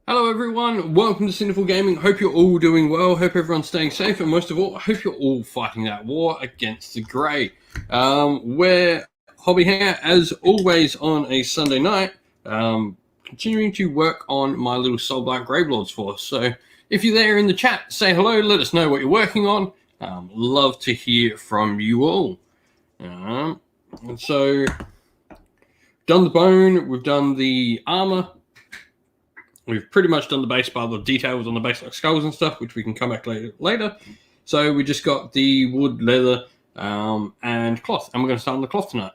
Hello everyone, welcome to Sinful Gaming. Hope you're all doing well, hope everyone's staying safe, and most of all, I hope you're all fighting that war against the grey. We're Hobby Hangout, as always, on a Sunday night, continuing to work on my little Soulblight Gravelords force. So if you're there in the chat, say hello, let us know what you're working on. Love to hear from you all. And so, done the bone, we've done the armor. We've pretty much done the base bar, the details on the base like skulls and stuff, which we can come back later. So we just got the wood, leather, and cloth, and we're going to start on the cloth tonight.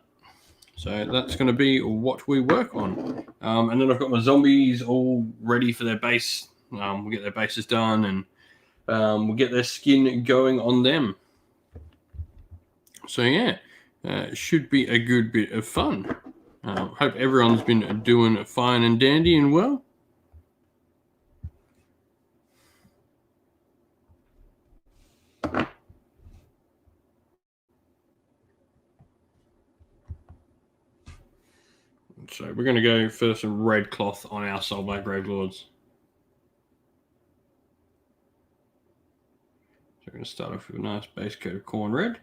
So that's going to be what we work on. And then I've got my zombies all ready for their base. We'll get their bases done, and we'll get their skin going on them. So yeah, should be a good bit of fun. Hope everyone's been doing fine and dandy and well. So we're going to go for some red cloth on our Soulblight Gravelords. So we're going to start off with a nice base coat of corn red.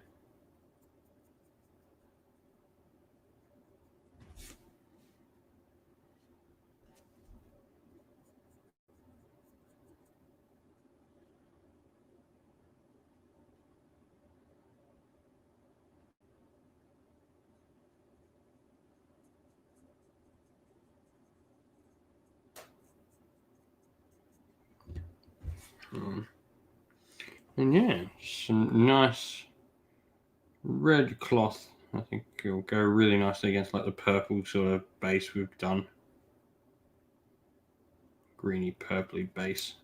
And yeah, some nice red cloth. I think it'll go really nicely against like the purple sort of base we've done. Greeny purpley base.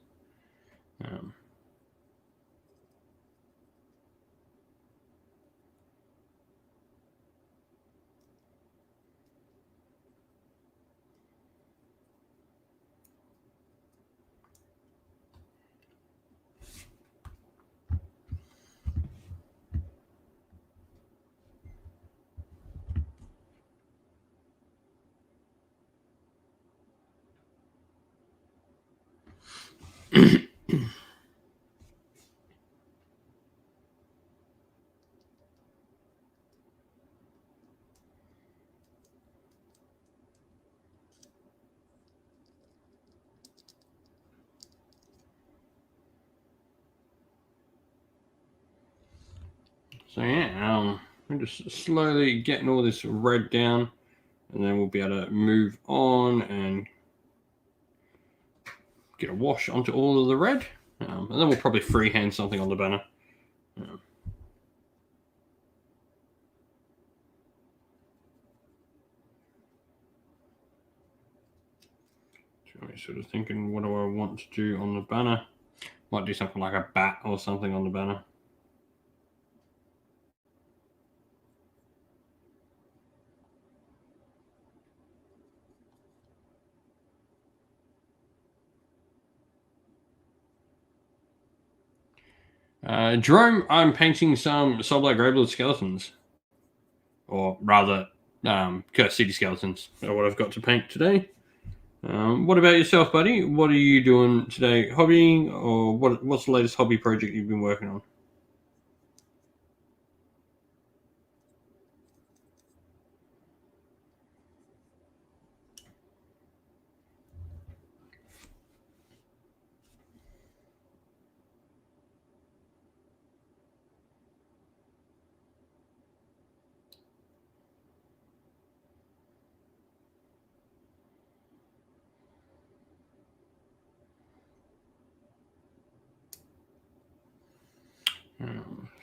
So yeah, we're just slowly getting all this red down, and then we'll be able to move on and get a wash onto all of the red, and then we'll probably freehand something on the banner. Sort of thinking, what do I want to do on the banner? Might do something like a bat or something on the banner. Jerome, I'm painting some Soulblight Gravelord skeletons. Or rather, Cursed City skeletons are what I've got to paint today. What about yourself, buddy? What are you doing today? Hobbying, or what's the latest hobby project you've been working on?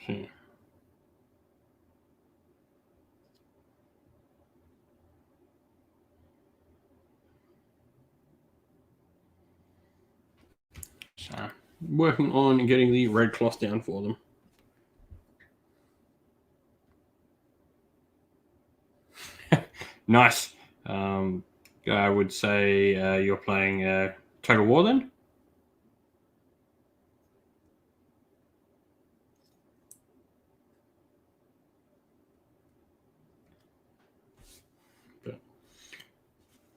See. So, working on getting the red cloth down for them. Nice. I would say you're playing Total War then?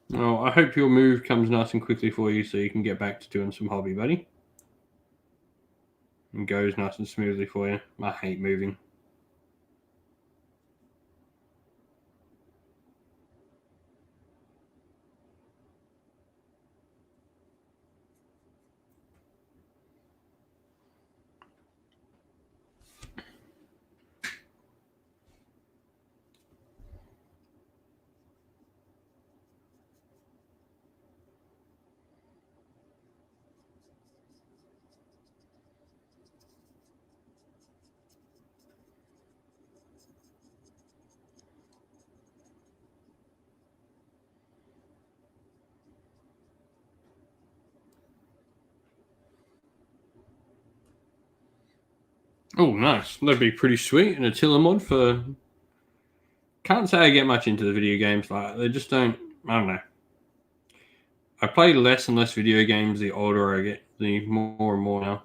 Well, I hope your move comes nice and quickly for you so you can get back to doing some hobby, buddy. And goes nice and smoothly for you. I hate moving. Oh, nice. That'd be pretty sweet. And a Tiller mod for... Can't say I get much into the video games. Like, they just don't... I don't know. I play less and less video games the older I get, the more and more now.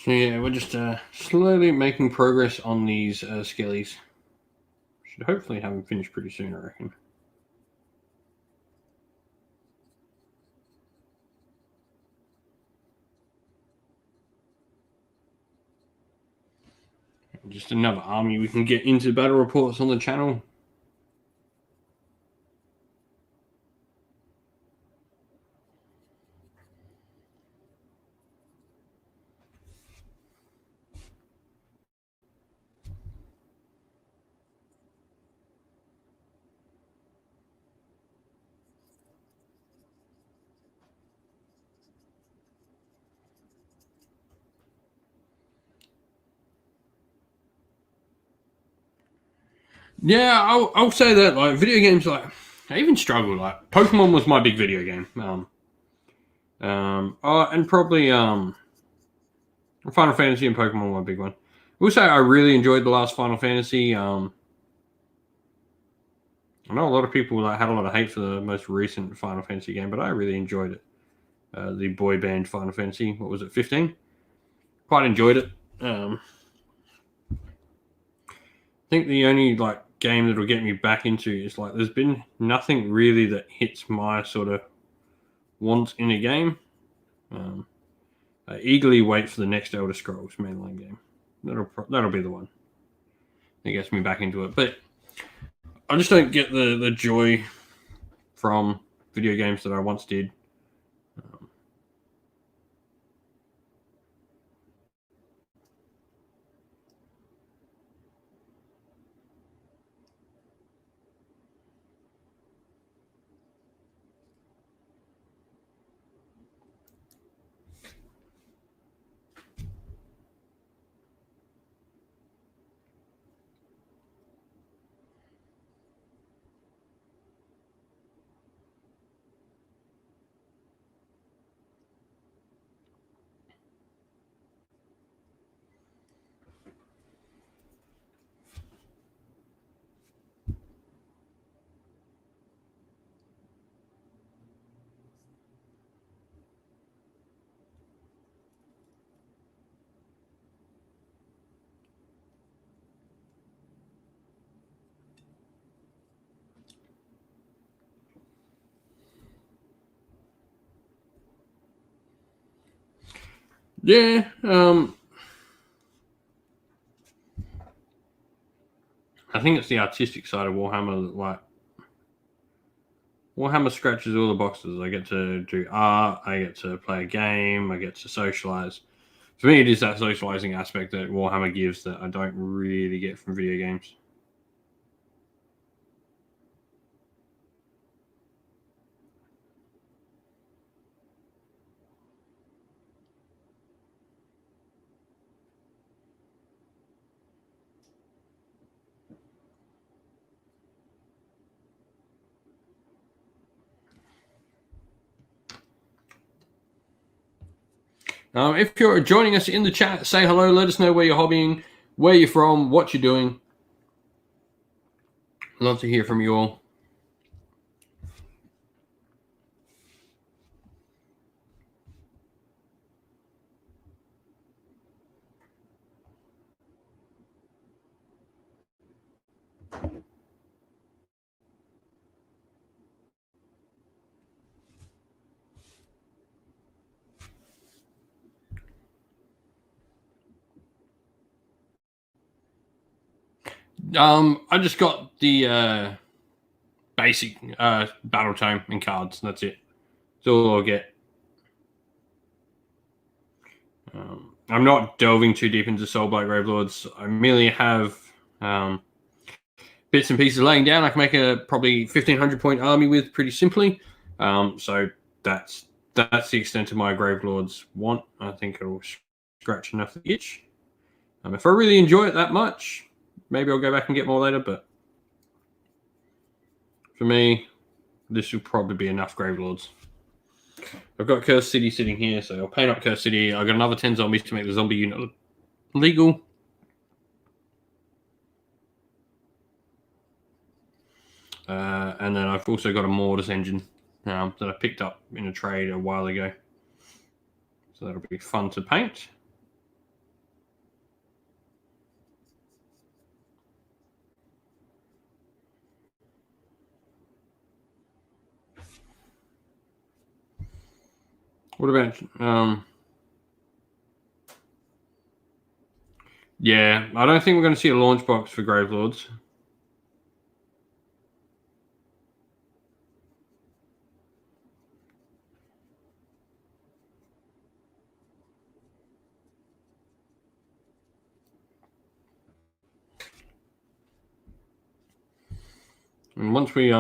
So yeah, we're just slowly making progress on these skellies. Should hopefully have them finished pretty soon, I reckon. Just another army we can get into battle reports on the channel. Yeah, I'll say that. Like video games, like I even struggle. Like Pokemon was my big video game. And probably Final Fantasy and Pokemon were a big one. I will say I really enjoyed the last Final Fantasy. I know a lot of people had a lot of hate for the most recent Final Fantasy game, but I really enjoyed it. The boy band Final Fantasy. What was it, 15? Quite enjoyed it. I think the only like game that'll get me back into is like there's been nothing really that hits my sort of wants in a game. I eagerly wait for the next Elder Scrolls mainline game. That'll be the one that gets me back into it. But I just don't get the joy from video games that I once did. Yeah, I think it's the artistic side of Warhammer that like Warhammer scratches all the boxes. I get to do art, I get to play a game, I get to socialize. For me, it is that socializing aspect that Warhammer gives that I don't really get from video games. If you're joining us in the chat, say hello. Let us know where you're hobbying, where you're from, what you're doing. Love to hear from you all. I just got the basic battle tome and cards. That's it. That's all I'll get. I'm not delving too deep into Soulblight Gravelords. I merely have bits and pieces laying down. I can make a probably 1,500 point army with pretty simply. So that's the extent of my Gravelords want. I think it'll scratch enough the itch. If I really enjoy it that much, maybe I'll go back and get more later. But for me, this will probably be enough Gravelords. I've got Cursed City sitting here, so I'll paint up Cursed City. I've got another 10 zombies to make the zombie unit legal. And then I've also got a Mortis engine that I picked up in a trade a while ago. So that'll be fun to paint. What about... yeah, I don't think we're going to see a launch box for Gravelords. And once we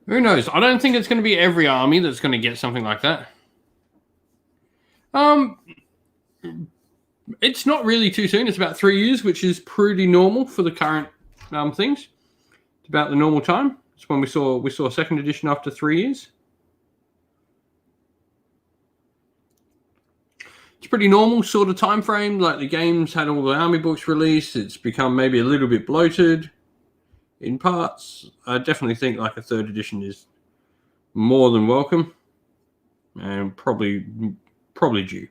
who knows? I don't think it's going to be every army that's going to get something like that. It's not really too soon. It's about 3 years, which is pretty normal for the current things. It's about the normal time. It's when we saw second edition after 3 years. It's pretty normal sort of time frame. Like the game's had all the army books released. It's become maybe a little bit bloated in parts. I definitely think like a third edition is more than welcome and probably due.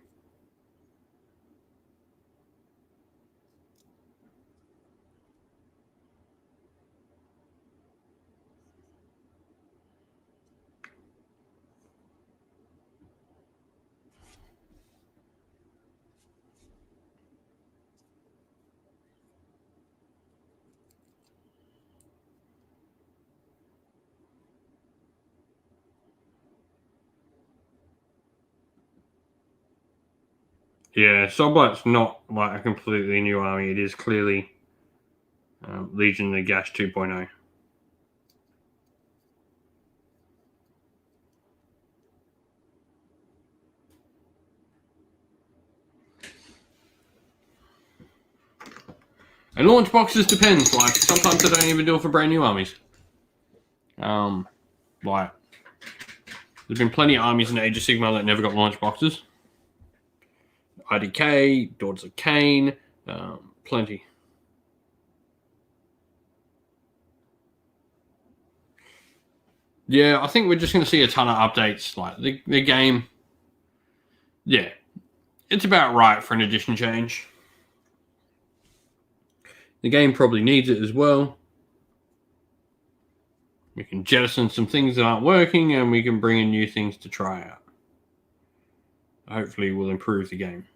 Yeah, Soulblight's not like a completely new army. It is clearly Legion of Nagash 2.0. And launch boxes depends. Like sometimes I don't even do it for brand new armies. Like there's been plenty of armies in Age of Sigmar that never got launch boxes. IDK, Daughters of Cain, plenty. Yeah, I think we're just going to see a ton of updates. Like the game, yeah, it's about right for an edition change. The game probably needs it as well. We can jettison some things that aren't working, and we can bring in new things to try out. Hopefully, we'll improve the game.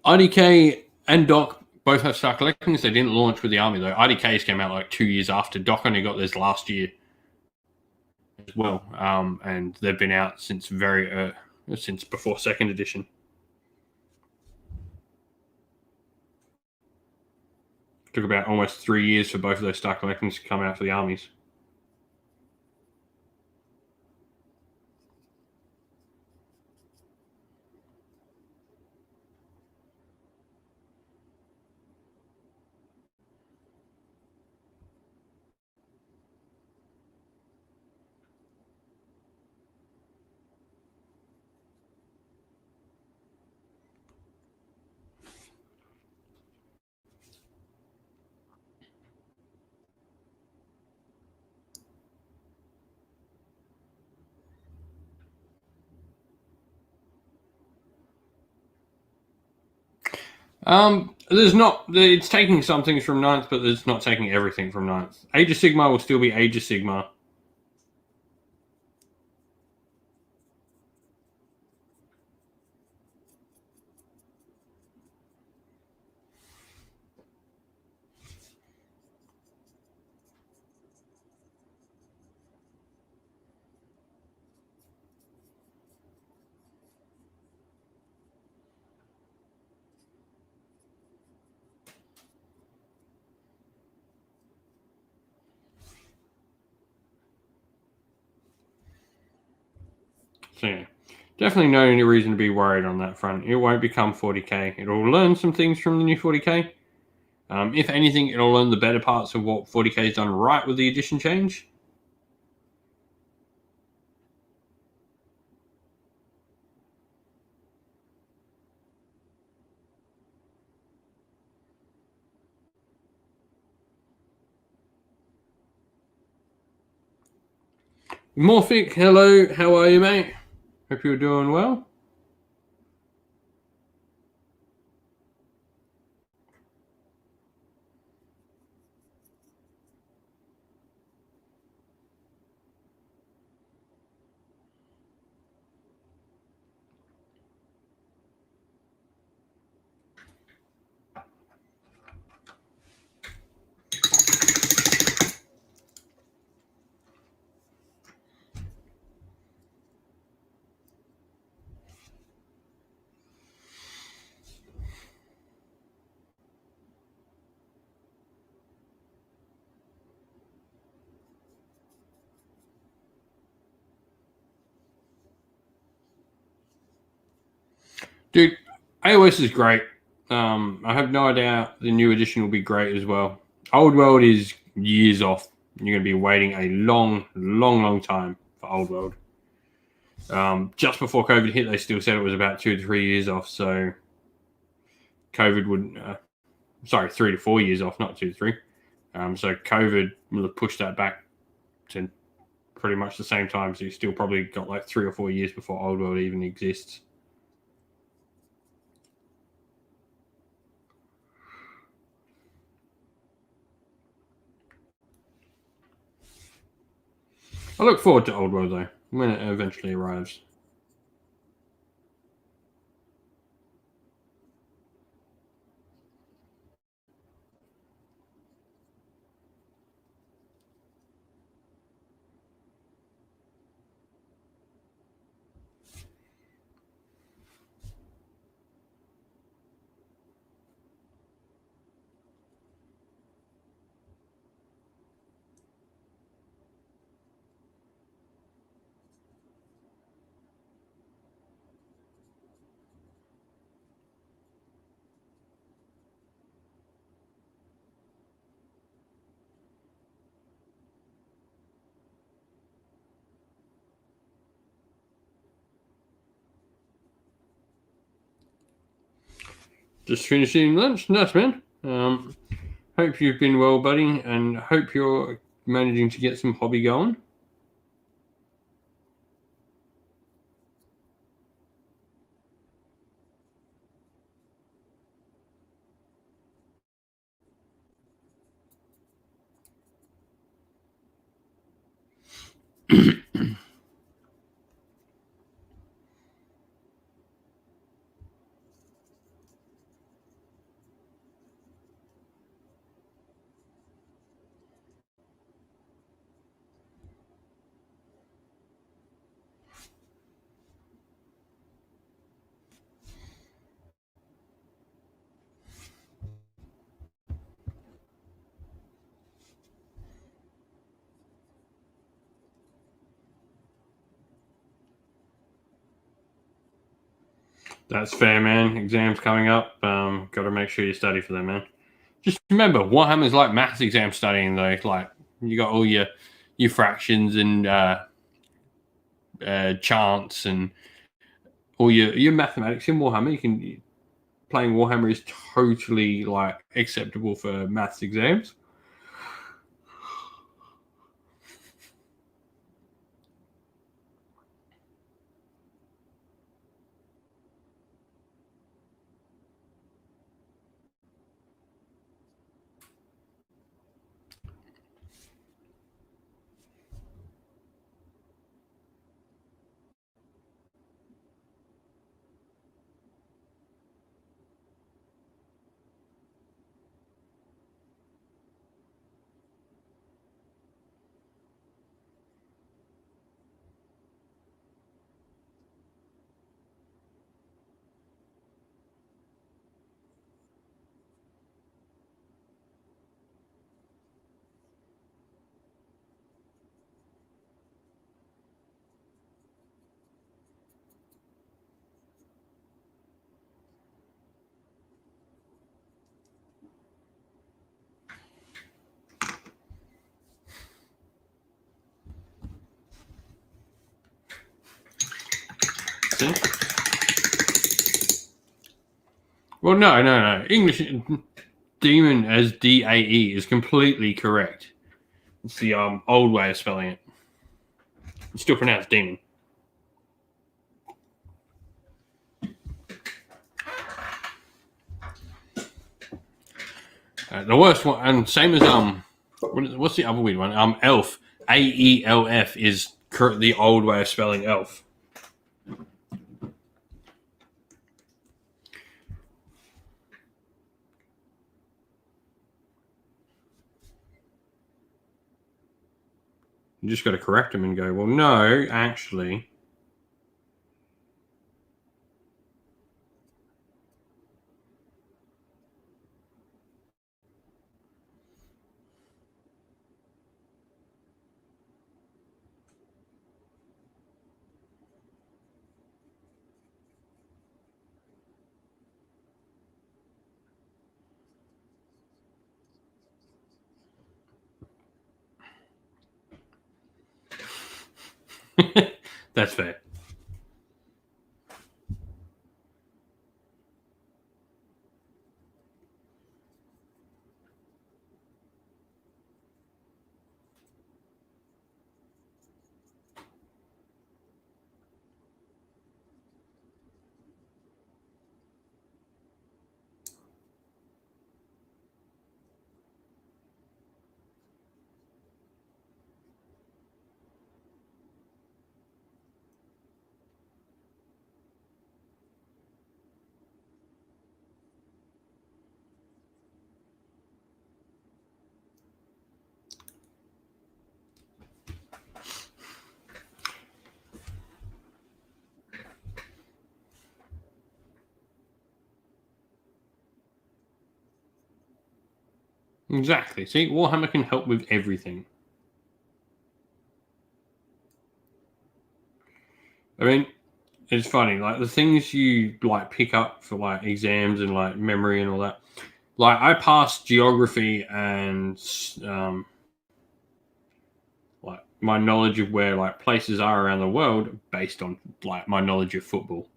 IDK and Doc both have Star Collectings. They didn't launch with the army though. IDK's came out like 2 years after. Doc only got theirs last year as well, and they've been out since since before second edition. Took about almost 3 years for both of those Star Collectings to come out for the armies. There's not. It's taking some things from Ninth, but it's not taking everything from Ninth. Age of Sigmar will still be Age of Sigmar. So yeah, definitely no any reason to be worried on that front. It won't become 40k. It'll learn some things from the new 40k. If anything, it'll learn the better parts of what 40k has done right with the edition change. Morphic, hello, how are you, mate? Hope you're doing well. Dude, AOS is great. I have no doubt the new edition will be great as well. Old World is years off. You're going to be waiting a long time for Old World. Just before COVID hit, they still said it was about 2 to 3 years off. So COVID would, 3 to 4 years off, not 2 to 3. So COVID will have pushed that back to pretty much the same time. So you still probably got like 3 or 4 years before Old World even exists. I look forward to Old World though, when it eventually arrives. Just finishing lunch. Nice, man. Hope you've been well, buddy, and hope you're managing to get some hobby going. That's fair, man. Exams coming up. Got to make sure you study for them, man. Just remember, Warhammer's like maths exam studying, though. Like you got all your fractions and chants and all your mathematics in Warhammer. You can playing Warhammer is totally like acceptable for maths exams. See? Well, no. English demon as DAE is completely correct. It's the old way of spelling it. It's still pronounced demon. The worst one, and same as what's the other weird one? Elf. AELF is the old way of spelling elf. You just got to correct them and go, well, no, actually. That's fair. Exactly. See, Warhammer can help with everything. I mean, it's funny, like the things you like pick up for like exams and like memory and all that. Like I passed geography and like my knowledge of where like places are around the world based on like my knowledge of football.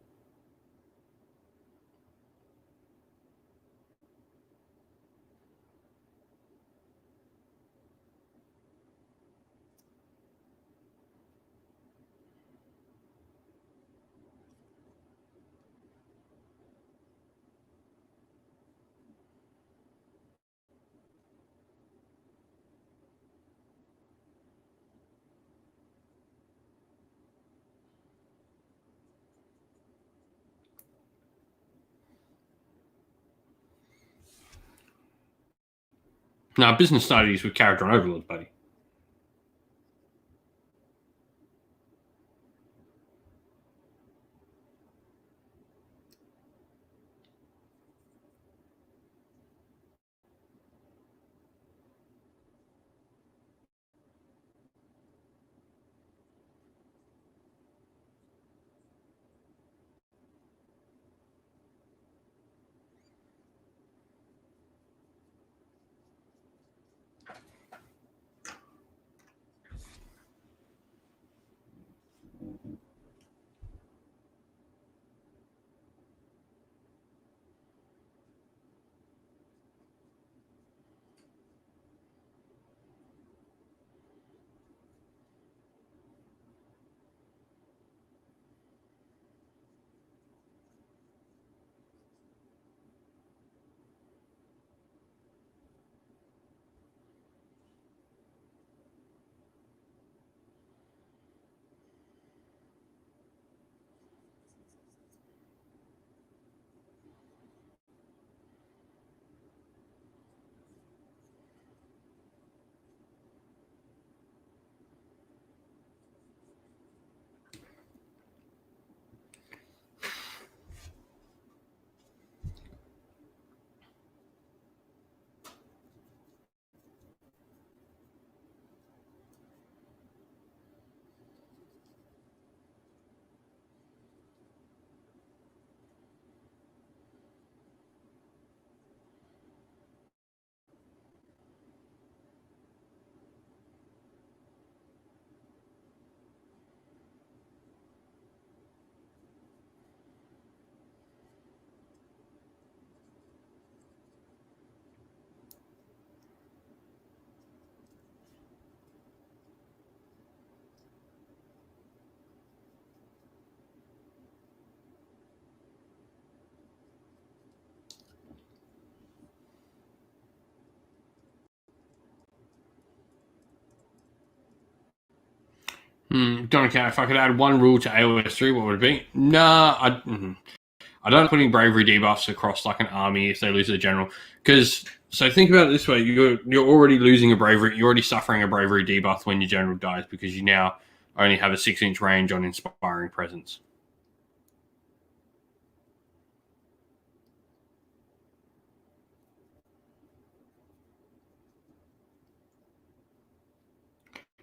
No, business studies with character and overlords, buddy. Don't care if I could add one rule to AOS 3, what would it be? Nah, I don't putting bravery debuffs across like an army if they lose a general. Because so think about it this way: you're already losing a bravery. You're already suffering a bravery debuff when your general dies because you now only have a 6-inch range on inspiring presence.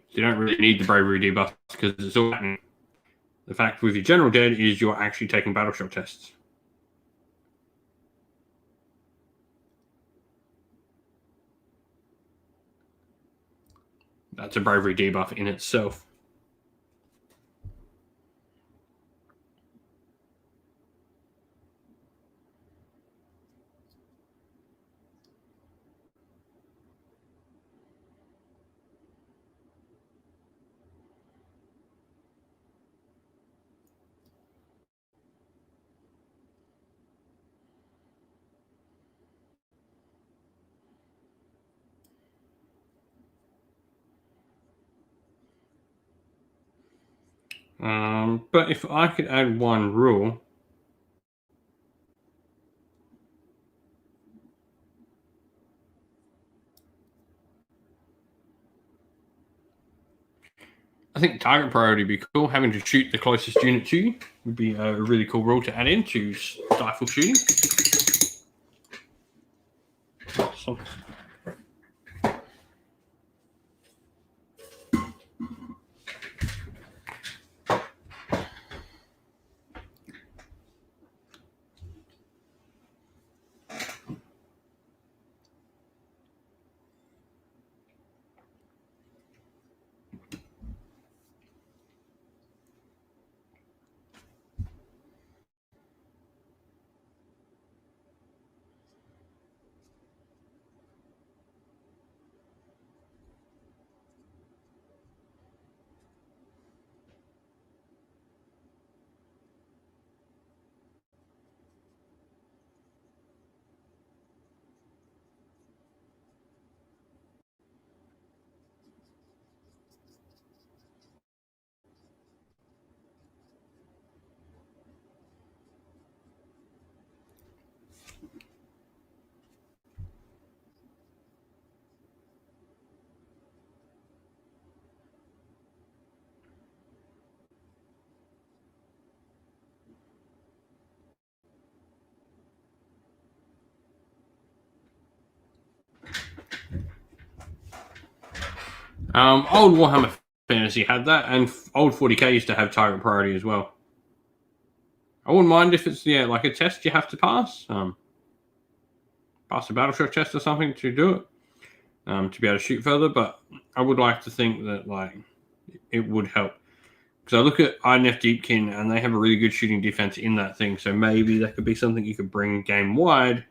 So you don't really need the bravery debuff because it's all happening. The fact with your general dead is you're actually taking battle shock tests. That's a bravery debuff in itself. But if I could add one rule, I think target priority would be cool. Having to shoot the closest unit to you would be a really cool rule to add in to stifle shooting. Awesome. Old Warhammer Fantasy had that, and old 40k used to have target priority as well. I wouldn't mind if it's like a test you have to pass. Pass a battleship test or something to do it, to be able to shoot further. But I would like to think that it would help, because I look at INF Deepkin and they have a really good shooting defense in that thing. So maybe that could be something you could bring game wide,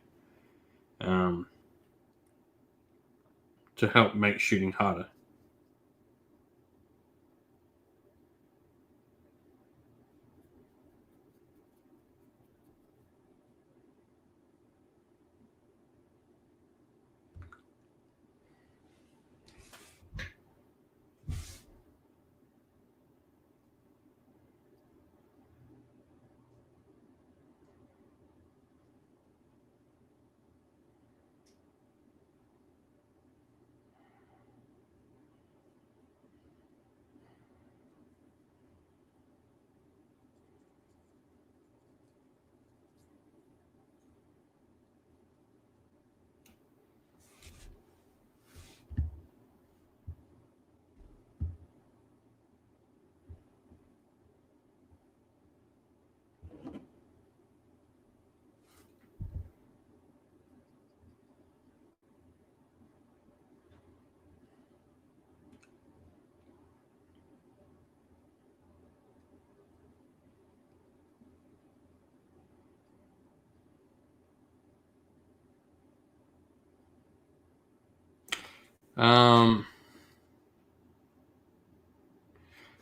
to help make shooting harder.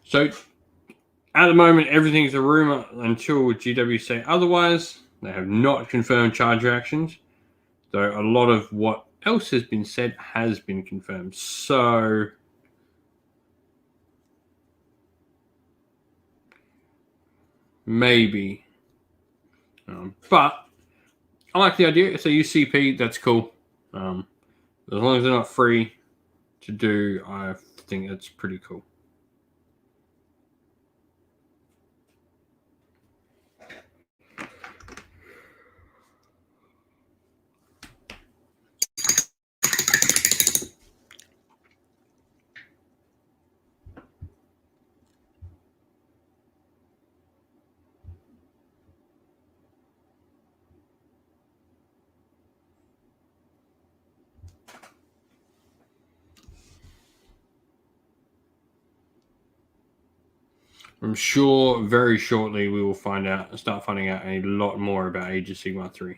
So at the moment, everything's a rumor until GW say otherwise. They have not confirmed charge reactions, though a lot of what else has been said has been confirmed. So maybe. But I like the idea. If they use CP, that's cool. As long as they're not free to do, I think that's pretty cool. I'm sure very shortly we will start finding out a lot more about Age of Sigmar 3.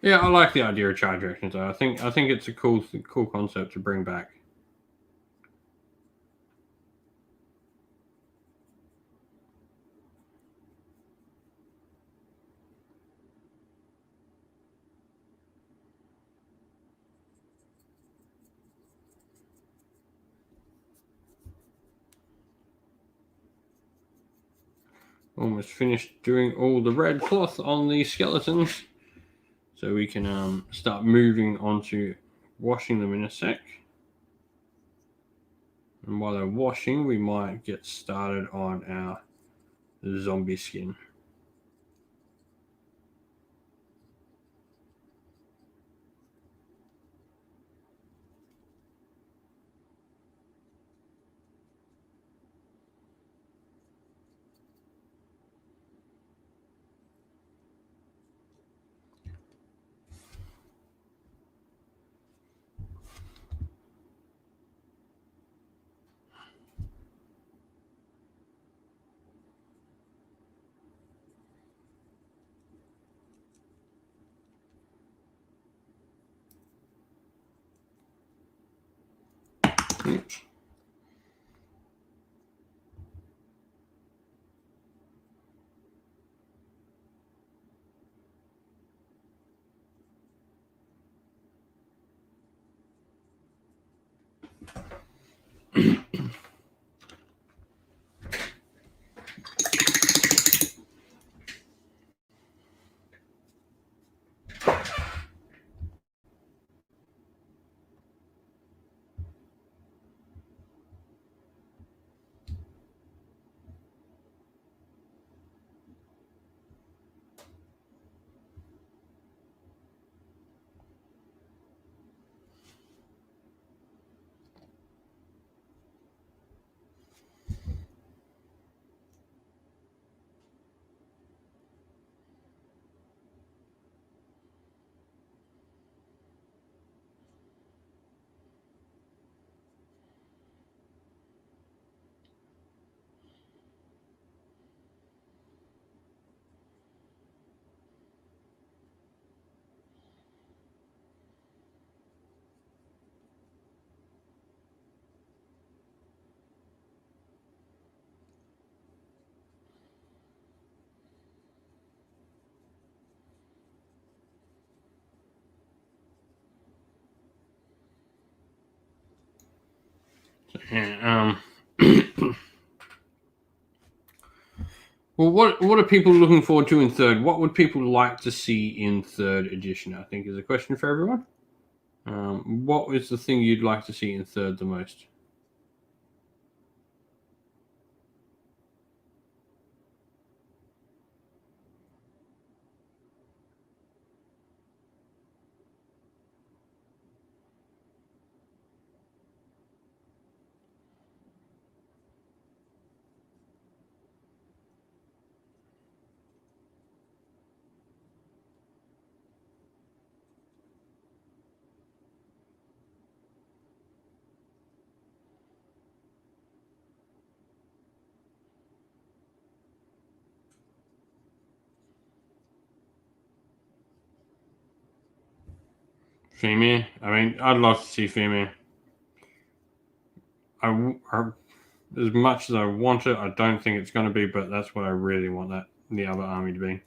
Yeah, I like the idea of charge reactions. I think it's a cool concept to bring back. Almost finished doing all the red cloth on the skeletons, so we can start moving on to washing them in a sec. And while they're washing, we might get started on our zombie skin. Oops. Yeah, well, what are people looking forward to in third? What would people like to see in third edition? I think is a question for everyone. What is the thing you'd like to see in third the most? Female. I mean, I'd love to see female. As much as I want it, I don't think it's going to be, but that's what I really want the other army to be.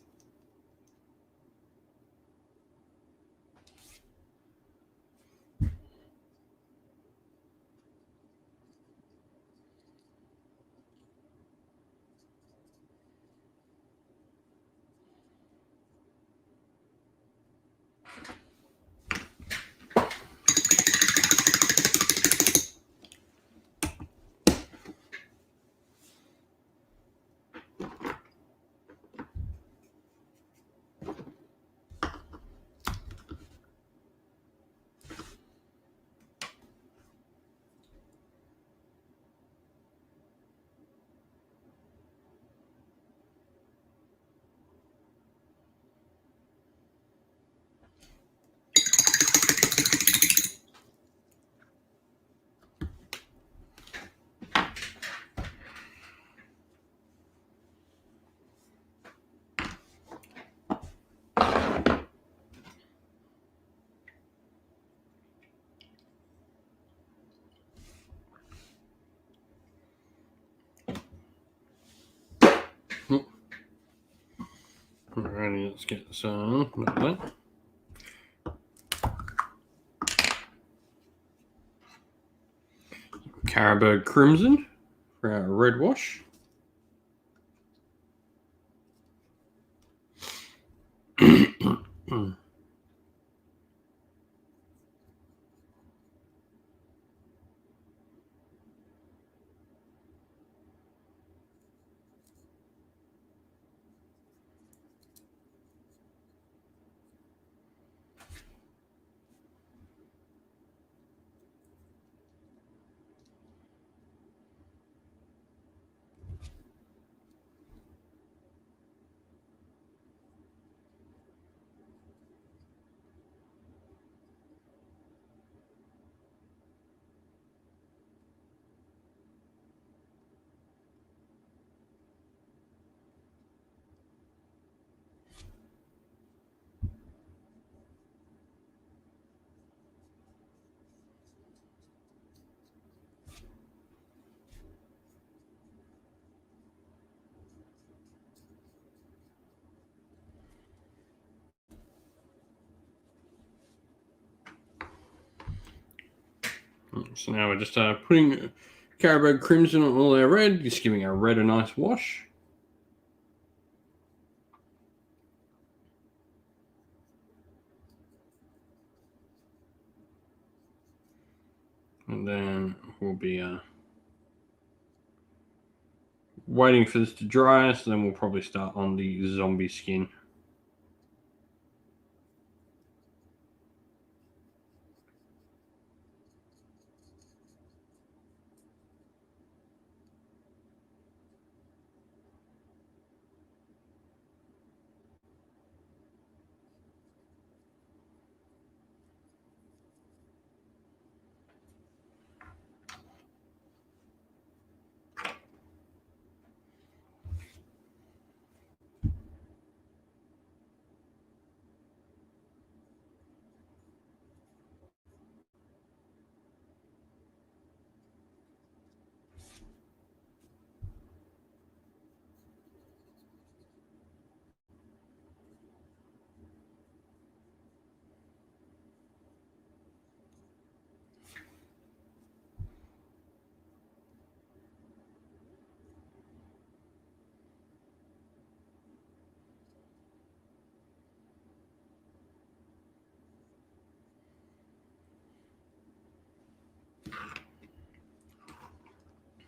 Alrighty, let's get this on. Caribou Crimson for our red wash. So now we're just putting Caribou Crimson on all our red, just giving our red a nice wash. And then we'll be waiting for this to dry, so then we'll probably start on the zombie skin.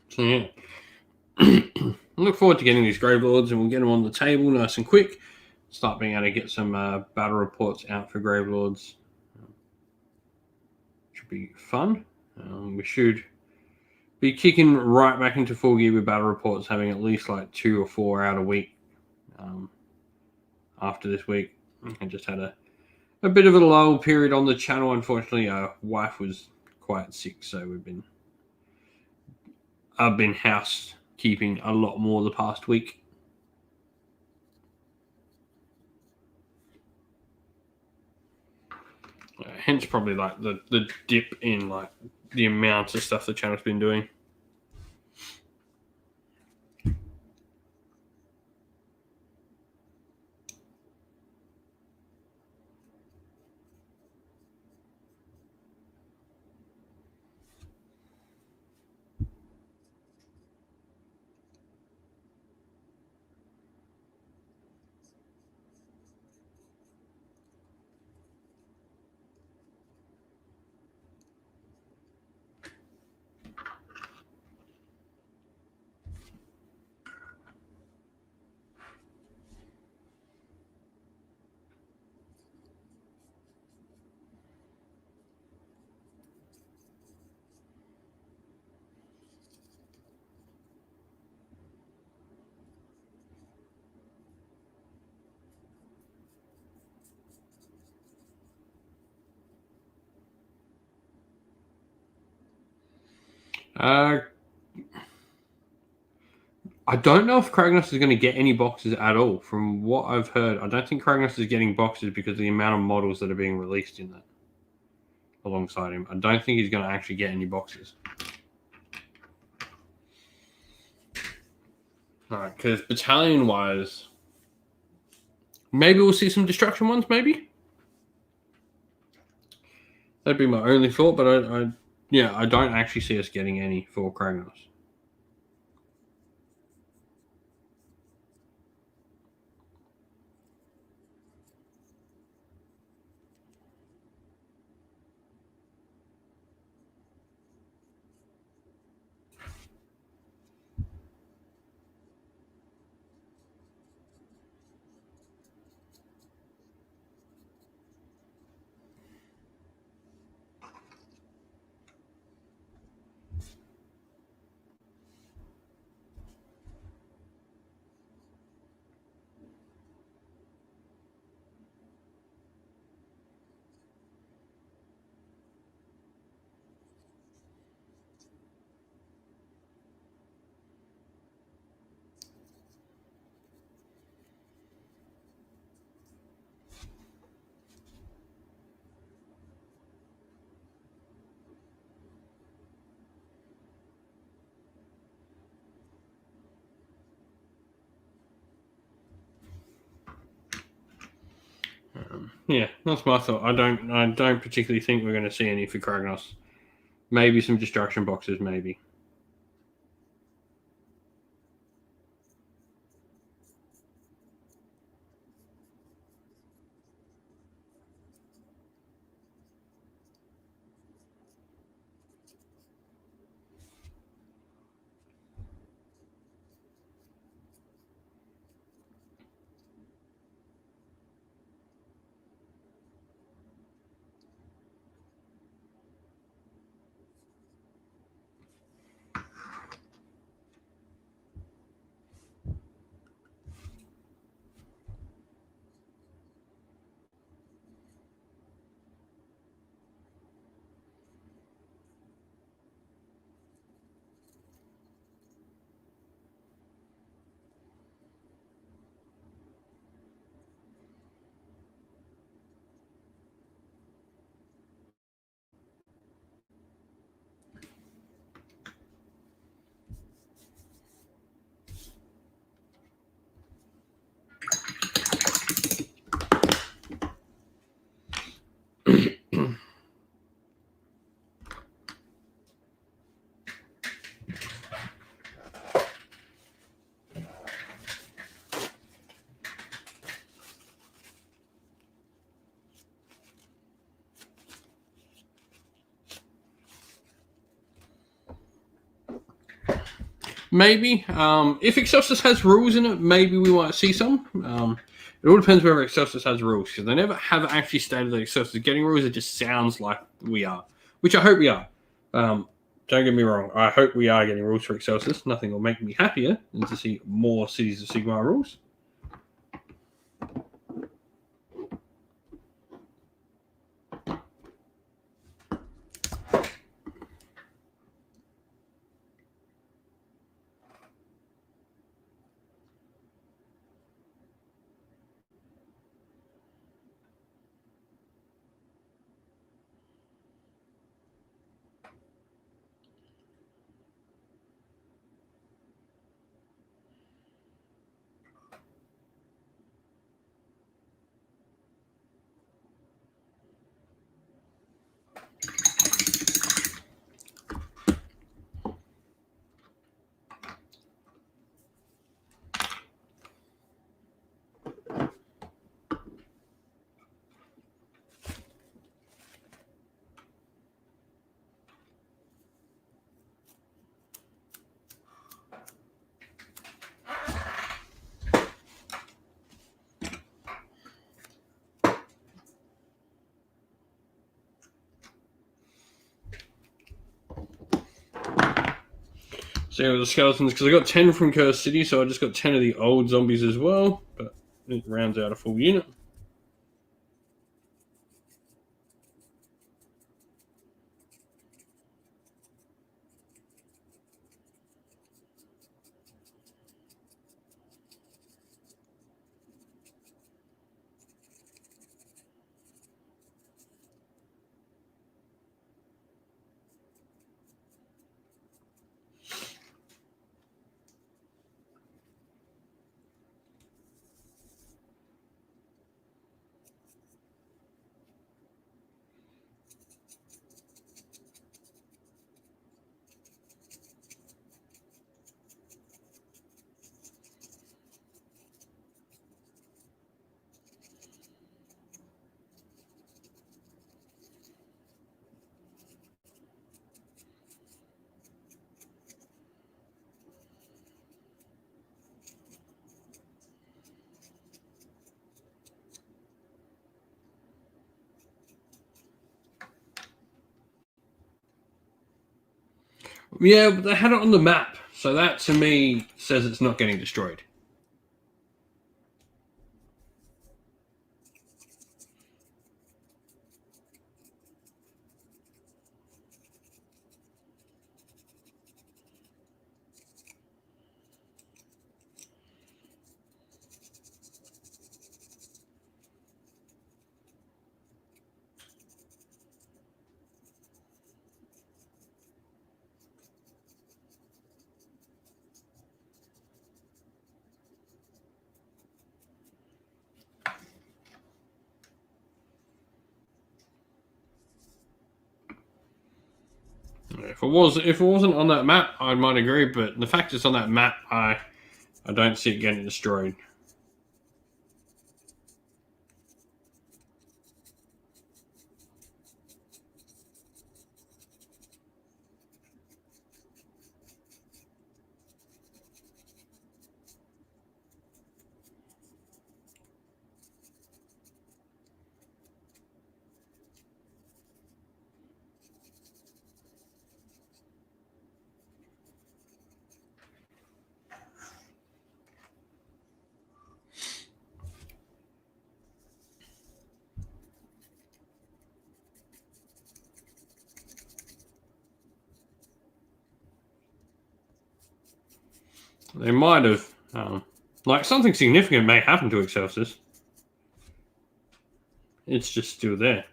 So yeah, I look forward to getting these Grave Lords, and we'll get them on the table nice and quick. Start being able to get some battle reports out for Grave Lords. Should be fun. We should be kicking right back into full gear with battle reports, having at least like 2 or 4 out a week after this week. I just had a bit of a lull period on the channel. Unfortunately, our wife was quite sick, so I've been housekeeping a lot more the past week. Hence probably like the dip in like the amount of stuff the channel's been doing. I don't know if Kragnos is going to get any boxes at all. From what I've heard, I don't think Kragnos is getting boxes because of the amount of models that are being released in that alongside him. I don't think he's going to actually get any boxes. All right, because battalion-wise, maybe we'll see some destruction ones, maybe? That'd be my only thought, but I don't actually see us getting any for Kragnos. Yeah, that's my thought. I don't particularly think we're going to see any for Kragnos. Maybe some destruction boxes, maybe. Maybe. If Excelsis has rules in it, maybe we might see some. It all depends whether Excelsis has rules, because they never have actually stated that Excelsis is getting rules. It just sounds like we are, which I hope we are. Don't get me wrong. I hope we are getting rules for Excelsis. Nothing will make me happier than to see more Cities of Sigmar rules. So the skeletons, because I got 10 from Cursed City, so I just got 10 of the old zombies as well, but it rounds out a full unit. Yeah, but they had it on the map, so that to me says it's not getting destroyed. If it wasn't on that map, I might agree, but the fact it's on that map, I don't see it getting destroyed. They might have, like something significant may happen to Excelsis. It's just still there.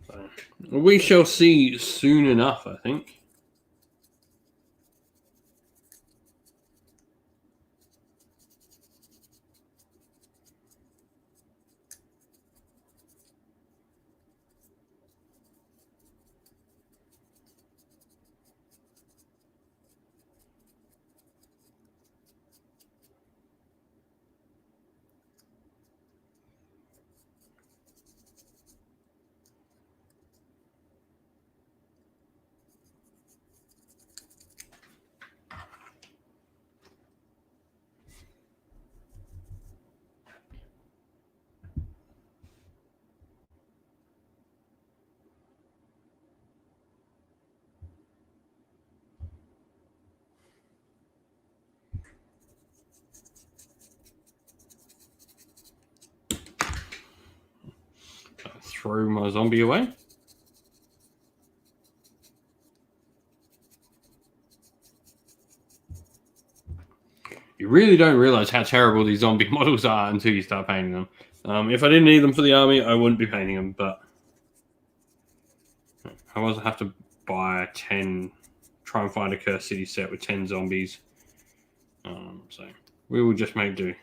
So, we shall see soon enough, I think. Throw my zombie away. You really don't realize how terrible these zombie models are until you start painting them. If I didn't need them for the army, I wouldn't be painting them, but I wasn't have to buy 10, try and find a Cursed City set with 10 zombies. So we will just make do.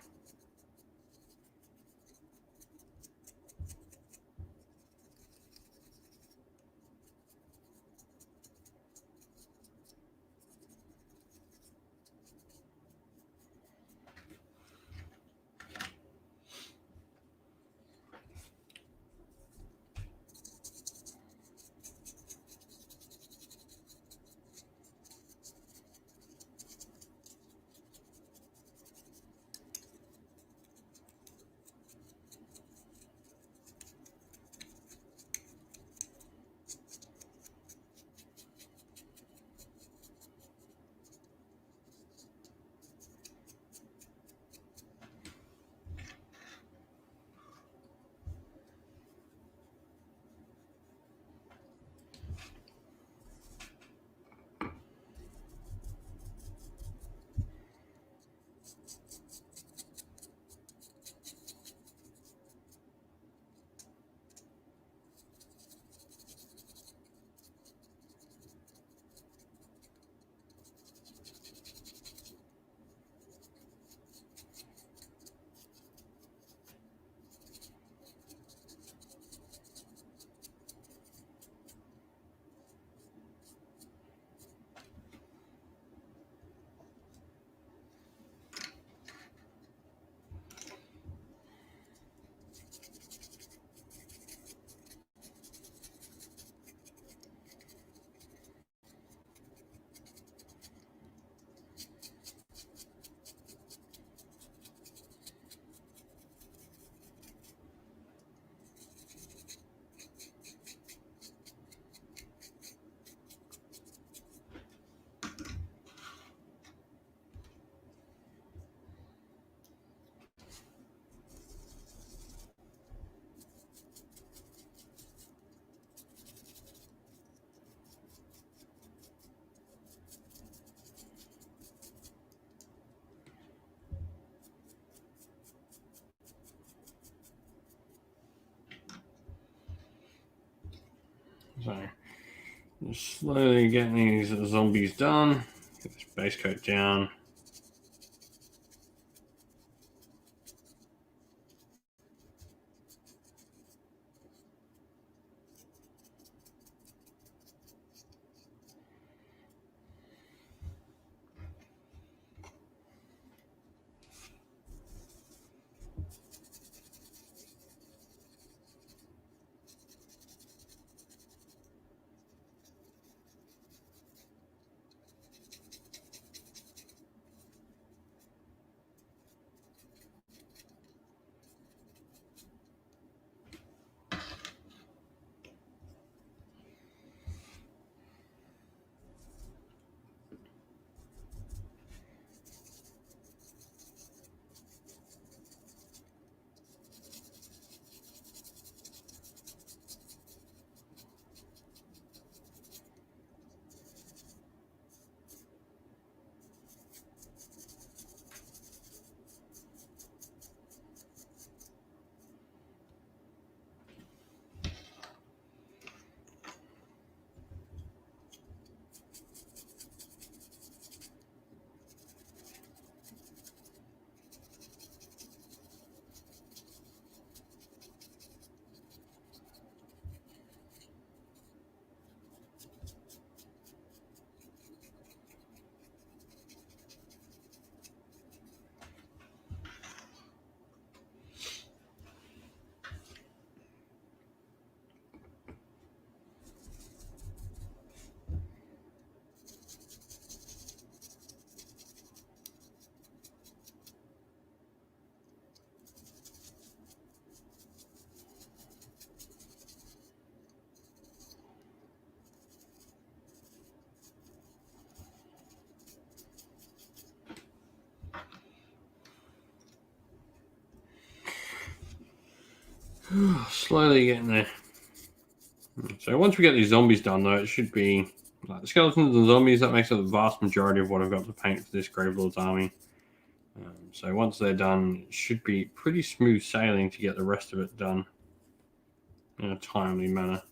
So, just slowly getting these zombies done. Get this base coat down. Slowly getting there. So once we get these zombies done, though, it should be like the skeletons and zombies. That makes up the vast majority of what I've got to paint for this Gravelord's army. So once they're done, it should be pretty smooth sailing to get the rest of it done in a timely manner.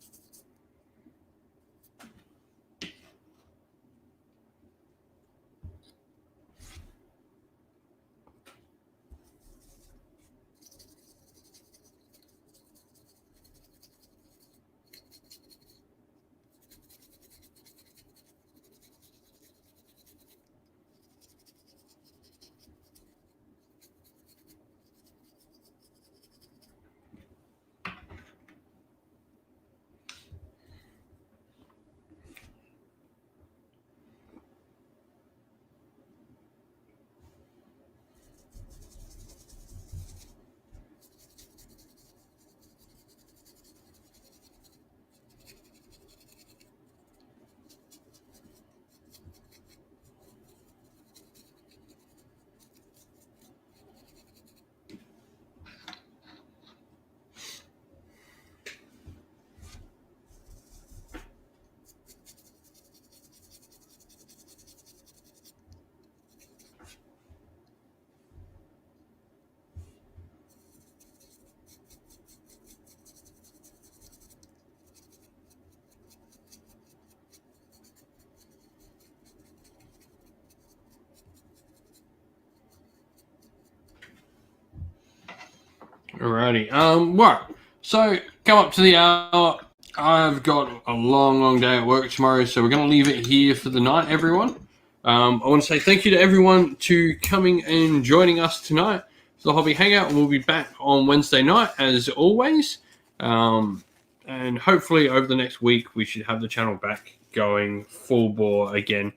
Alrighty. Right. So come up to the hour. I've got a long day at work tomorrow, so we're going to leave it here for the night, everyone. I want to say thank you to everyone to coming and joining us tonight for the Hobby Hangout, and we'll be back on Wednesday night as always. And hopefully over the next week we should have the channel back going full bore again.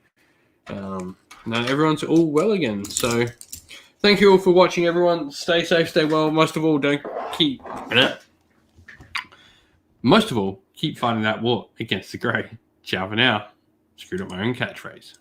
Now everyone's all well again, so thank you all for watching, everyone. Stay safe, stay well. Most of all, keep fighting that war against the grey. Ciao for now. Screwed up my own catchphrase.